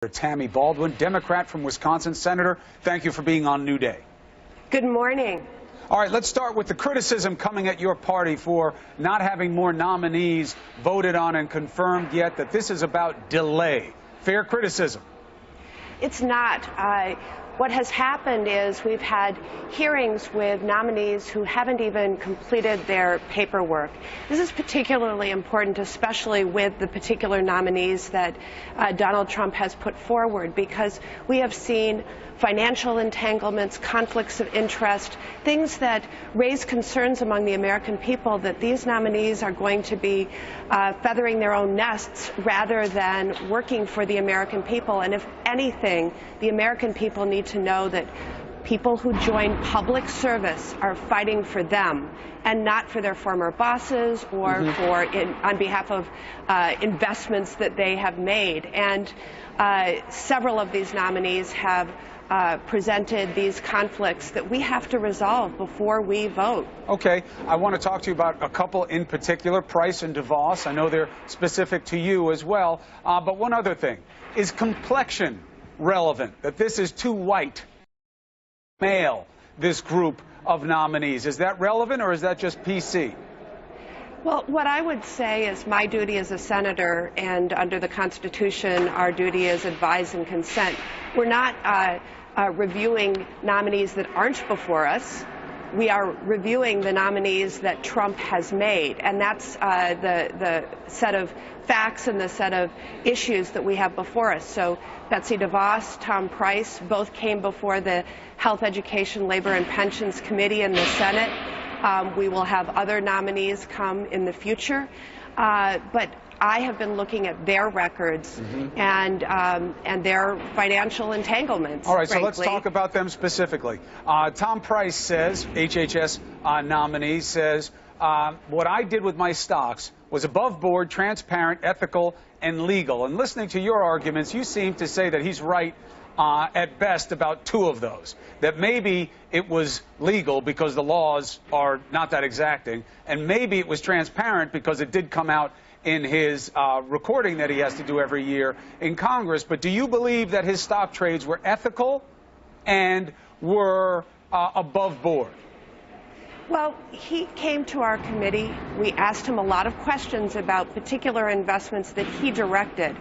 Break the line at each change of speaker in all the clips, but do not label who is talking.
Tammy Baldwin, Democrat from Wisconsin. Senator, thank you for being on New Day.
Good morning.
All right, let's start with the criticism coming at your party for not having more nominees voted on and confirmed yet, that this is about delay. Fair criticism.
It's not. What has happened is we've had hearings with nominees who haven't even completed their paperwork. This is particularly important, especially with the particular nominees that Donald Trump has put forward, because we have seen financial entanglements, conflicts of interest, things that raise concerns among the American people that these nominees are going to be feathering their own nests rather than working for the American people. And if anything, the American people need to know that people who join public service are fighting for them and not for their former bosses or on behalf of investments that they have made. And several of these nominees have presented these conflicts that we have to resolve before we vote.
Okay, I want to talk to you about a couple in particular, Price and DeVos. I know they're specific to you as well. But one other thing, is complexion relevant? That this is too white, male, this group of nominees. Is that relevant, or is that just PC?
Well, what I would say is my duty as a senator, and under the Constitution, our duty is advise and consent. We're not reviewing nominees that aren't before us. We are reviewing the nominees that Trump has made, and that's the set of facts and the set of issues that we have before us. So Betsy DeVos, Tom Price, both came before the Health, Education, Labor, and Pensions Committee in the Senate. We will have other nominees come in the future, but I have been looking at their records and their financial entanglements.
All right,
frankly.
So let's talk about them specifically. Tom Price says, HHS nominee says, what I did with my stocks was above board, transparent, ethical, and legal. And listening to your arguments, you seem to say that he's right at best about two of those. That maybe it was legal because the laws are not that exacting, and maybe it was transparent because it did come out in his recording that he has to do every year in Congress. But do you believe that his stock trades were ethical and were above board?
Well, he came to our committee. We asked him a lot of questions about particular investments that he directed.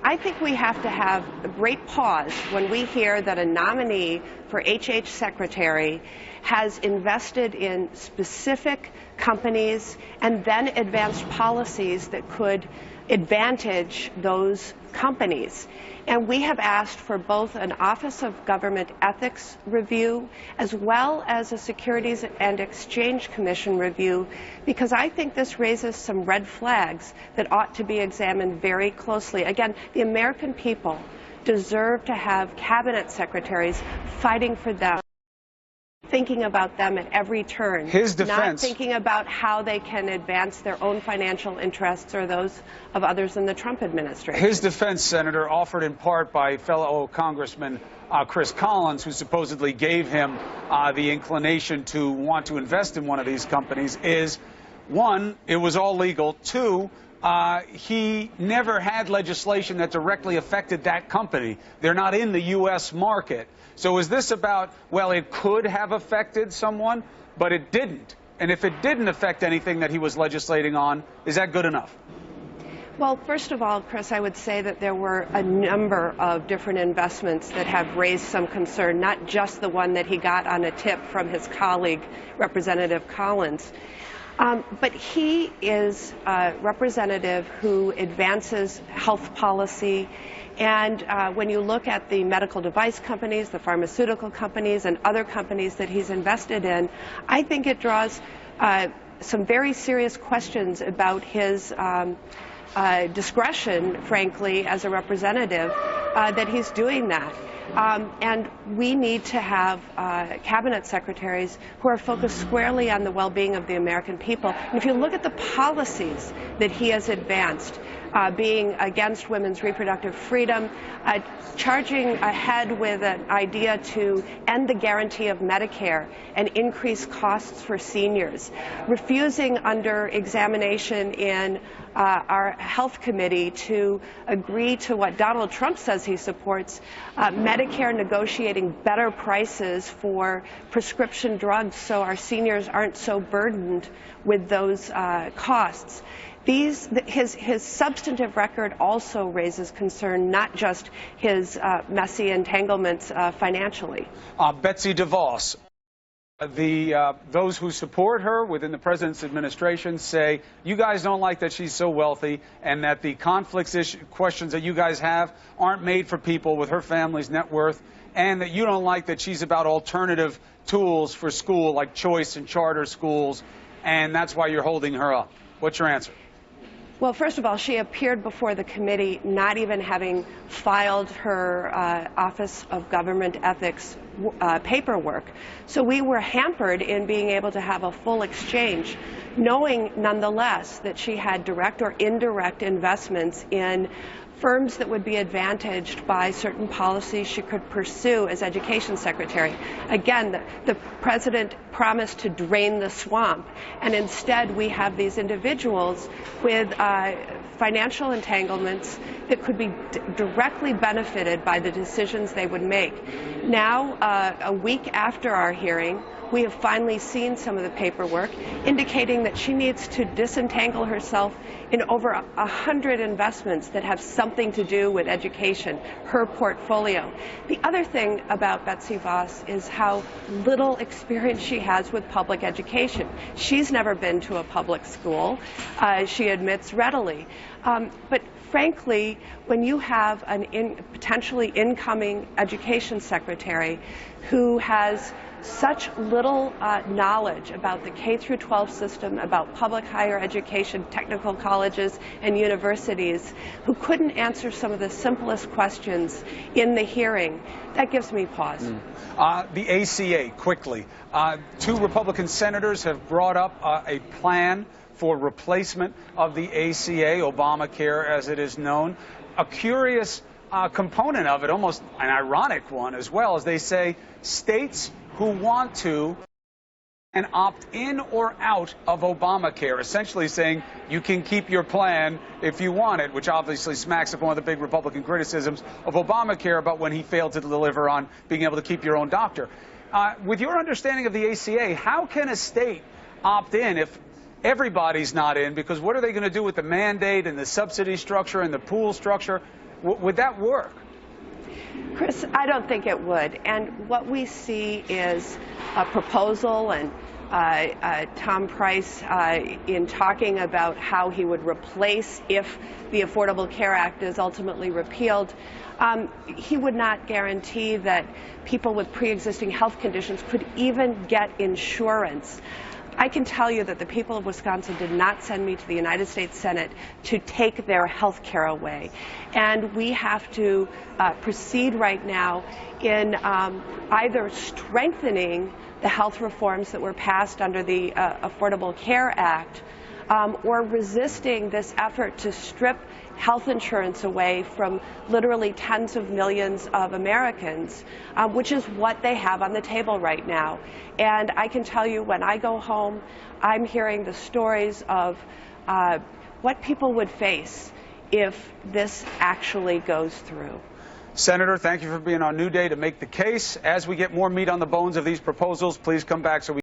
I think we have to have a great pause when we hear that a nominee for HH Secretary has invested in specific companies and then advanced policies that could advantage those companies. And we have asked for both an Office of Government Ethics review as well as a Securities and Exchange Commission review, because I think this raises some red flags that ought to be examined very closely. Again, the American people deserve to have cabinet secretaries fighting for them, thinking about them at every turn,
his defense,
not thinking about how they can advance their own financial interests or those of others in the Trump administration.
His defense, Senator, offered in part by fellow Congressman Chris Collins, who supposedly gave him the inclination to want to invest in one of these companies, is, one, it was all legal. Two, he never had legislation that directly affected that company. They're not in the U.S. market. So is this about, well, it could have affected someone, but it didn't? And if it didn't affect anything that he was legislating on, is that good enough?
Well, first of all, Chris, I would say that there were a number of different investments that have raised some concern, not just the one that he got on a tip from his colleague, Representative Collins. But he is a representative who advances health policy. And when you look at the medical device companies, the pharmaceutical companies, and other companies that he's invested in, I think it draws some very serious questions about his discretion, frankly, as a representative, that he's doing that. And we need to have cabinet secretaries who are focused squarely on the well-being of the American people. And if you look at the policies that he has advanced, being against women's reproductive freedom, charging ahead with an idea to end the guarantee of Medicare and increase costs for seniors, refusing under examination in our health committee to agree to what Donald Trump says he supports, Medicare negotiating better prices for prescription drugs so our seniors aren't so burdened with those costs. His substantive record also raises concern, not just his messy entanglements financially.
Betsy DeVos. Those who support her within the president's administration say you guys don't like that she's so wealthy and that the questions that you guys have aren't made for people with her family's net worth, and that you don't like that she's about alternative tools for school like choice and charter schools, and that's why you're holding her up. What's your answer?
Well, first of all, she appeared before the committee not even having filed her Office of Government Ethics paperwork. So we were hampered in being able to have a full exchange, knowing nonetheless that she had direct or indirect investments in firms that would be advantaged by certain policies she could pursue as education secretary. Again, the president promised to drain the swamp, and instead we have these individuals with financial entanglements that could be directly benefited by the decisions they would make. Now, a week after our hearing, we have finally seen some of the paperwork indicating that she needs to disentangle herself in over 100 investments that have something to do with education, her portfolio. The other thing about Betsy DeVos is how little experience she has with public education. She's never been to a public school, she admits readily. But frankly, when you have an potentially incoming education secretary who has such little knowledge about the K-12 system, about public higher education, technical colleges and universities, who couldn't answer some of the simplest questions in the hearing, that gives me pause.
The ACA, quickly. 2 Republican senators have brought up a plan for replacement of the ACA, Obamacare as it is known. A curious component of it, almost an ironic one as well, as they say states who want to and opt in or out of Obamacare, essentially saying you can keep your plan if you want it, which obviously smacks of one of the big Republican criticisms of Obamacare about when he failed to deliver on being able to keep your own doctor. With your understanding of the ACA, how can a state opt in if everybody's not in? Because what are they going to do with the mandate and the subsidy structure and the pool structure? Would that work?
Chris, I don't think it would. And what we see is a proposal, and Tom Price in talking about how he would replace if the Affordable Care Act is ultimately repealed. He would not guarantee that people with pre-existing health conditions could even get insurance. I can tell you that the people of Wisconsin did not send me to the United States Senate to take their health care away. And we have to proceed right now in either strengthening the health reforms that were passed under the Affordable Care Act or resisting this effort to strip health insurance away from literally tens of millions of Americans, which is what they have on the table right now. And I can tell you, when I go home, I'm hearing the stories of what people would face if this actually goes through.
Senator, thank you for being on New Day to make the case. As we get more meat on the bones of these proposals, please come back so we